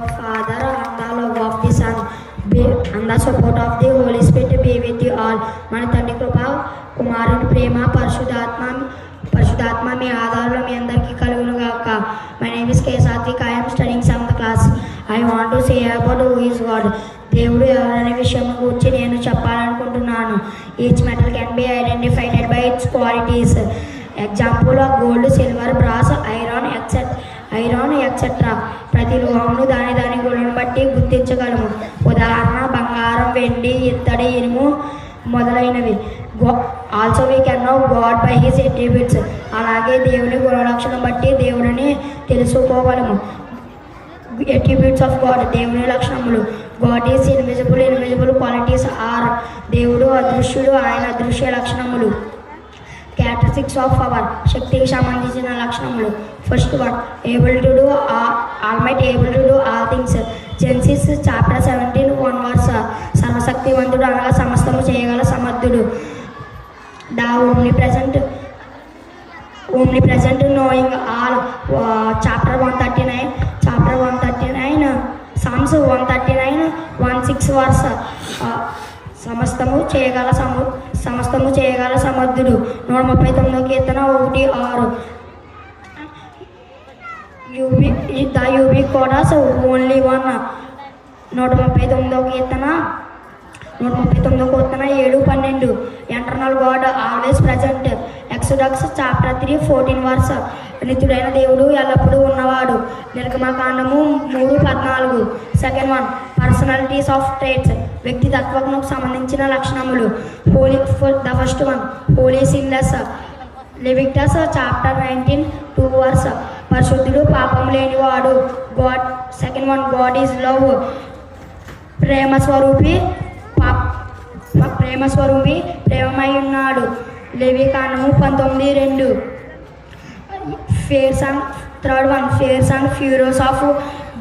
Father, and the love of the Son, and the support of the Holy Spirit be with you all. మన తండ్రి కృప, కుమారుని ప్రేమ, పరిశుద్ధాత్మ మీ ఆధారంలో మీ అందరికీ కలుగును గాక. My name is K Satvik. I am studying 7th class. I want to say about who is God. దేవుడు ఎవరనే విషయం గురించి నేను చెప్పాలనుకుంటున్నాను. Each metal can be identified by its qualities. Example of gold, silver, brass, iron etcetera. ప్రతి లోహమును దాని గుణాలను బట్టి గుర్తించగలము. ఉదాహరణ బంగారం, వెండి, ఇత్తడి, ఇనుము మొదలైనవి. Also we can know God by his attributes. అలాగే దేవుని గుణలక్షణం బట్టి దేవుడిని తెలుసుకోగలము. అట్రిబ్యూట్స్ ఆఫ్ గాడ్, దేవుని లక్షణములు. God is invisible. Invisible qualities are. దేవుడు అదృశ్యుడు, ఆయన అదృశ్య లక్షణములు. క్యారెక్టరిస్టిక్స్ ఆఫ్ పవర్, శక్తికి సంబంధించిన లక్షణములు. First one, able to do, almighty, able to do all things. Genesis chapter 17 1 సర్వశక్తివంతుడు అనగా సమస్తము చేయగల సమర్థుడు. The omnipresent knowing all. Chapter 139 Psalms 139 1-6 సమస్తము చేయగల సమర్థుడు. 139 కీర్తన 1-6. The ubiquitous only one. 139 కీర్తన 7-12. Eternal God always present. Exodus chapter 3 14 నిత్యుడైన దేవుడు ఎల్లప్పుడూ ఉన్నవాడు. నిర్గమకాండము 3:14. Second one, personalities of traits, వ్యక్తిత్వకు సంబంధించిన లక్షణములు. The first one, holy, sinless. Leviticus chapter 19:2 పరిశుద్ధుడు, పాపం లేనివాడు. God. Second one, God is love. ప్రేమస్వరూపి, ప్రేమమై ఉన్నాడు. లేవికాండము 19:2. Third one, fierce and furious of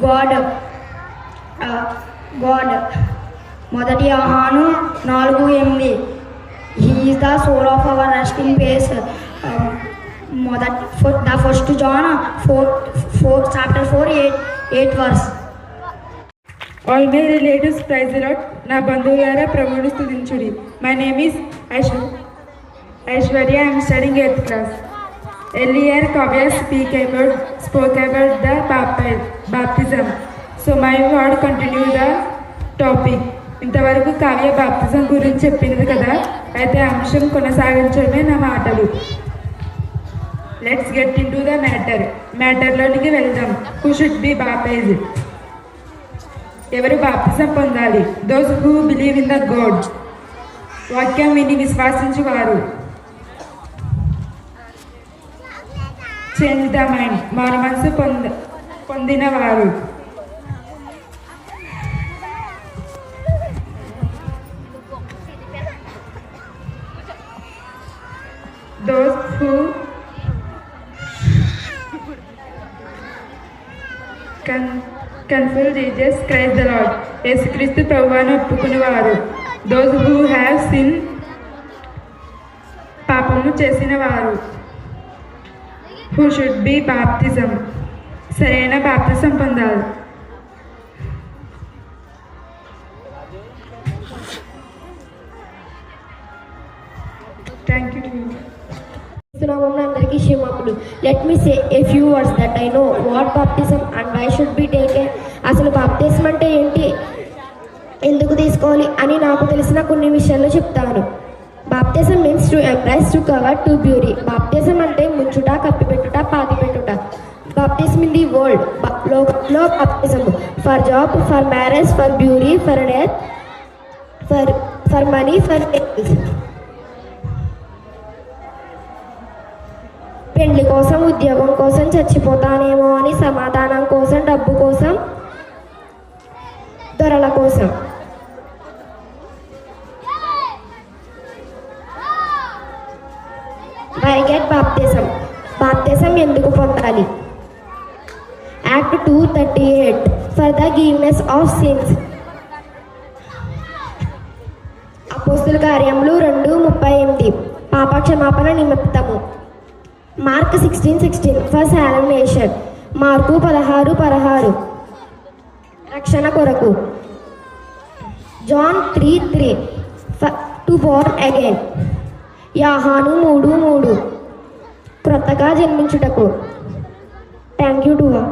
God. మొదటి యోహాను 4:8. He is the soul of our resting place. The first John 4 chapter 4:8. All my relatives praise the Lord. నా బంధువులారా ప్రభువును స్తుతించుడి. My name is Aishwarya. I am studying 8th class. Earlier Kavya spoke about the baptism. So my word continue the topic. ఇంతవరకు కావ్య బాప్తిజం గురించి చెప్పింది కదా, అయితే అంశం కొనసాగించడమే నా మాటలు. Let's get into the మ్యాటర్లోనికి వెళ్దాం. Who should be baptized? ఎవరు బాప్తిజం పొందాలి? Those who believe in the God. వాక్యం విని విశ్వాసించువారు. చేంజ్ ద మైండ్, మారు మనసు పొందినవారు. Those who confess Jesus Christ the Lord. యేసుక్రీస్తు ప్రభువును ఒప్పుకునేవారు. దోస్ హూ హ్యావ్ సిన్, పాపము చేసిన వారు. హూ షుడ్ బి బాప్తిజం? సరైన బాప్తిజం పొందాలి. Thank you. అందరికీ క్షేమములు. Let me say a few words that I know what baptism and why should be taken. అసలు బాప్టిజం అంటే ఏంటి, ఎందుకు తీసుకోవాలి అని నాకు తెలిసిన కొన్ని విషయాలు చెప్తాను. Baptism means to immerse, to cover, to bury. బాప్టిజం అంటే ముంచుట, కప్పిపెట్టుట, పాతిపెట్టుట. బాప్టిజం ఇన్ ది వరల్డ్ లో baptism for job, for marriage, for bury, for death, for money, for పెళ్లి కోసం, ఉద్యోగం కోసం, చచ్చిపోతానేమో అని, సమాధానం కోసం, డబ్బు కోసం, దొరల కోసం. Why get baptism? బాప్టిజం ఎందుకు పొందాలి? Act 2:38 for the గివ్నెస్ of since. అపోస్తుల కార్యములు 2:38 పాప క్షమాపణ నిమిత్తము. Mark 16:16 for salvation. మార్కు 16:16 రక్షణ కొరకు. John 3:3 to born again. యాహాను 3:3 క్రొత్తగా జన్మించుటకు. Thank you to all.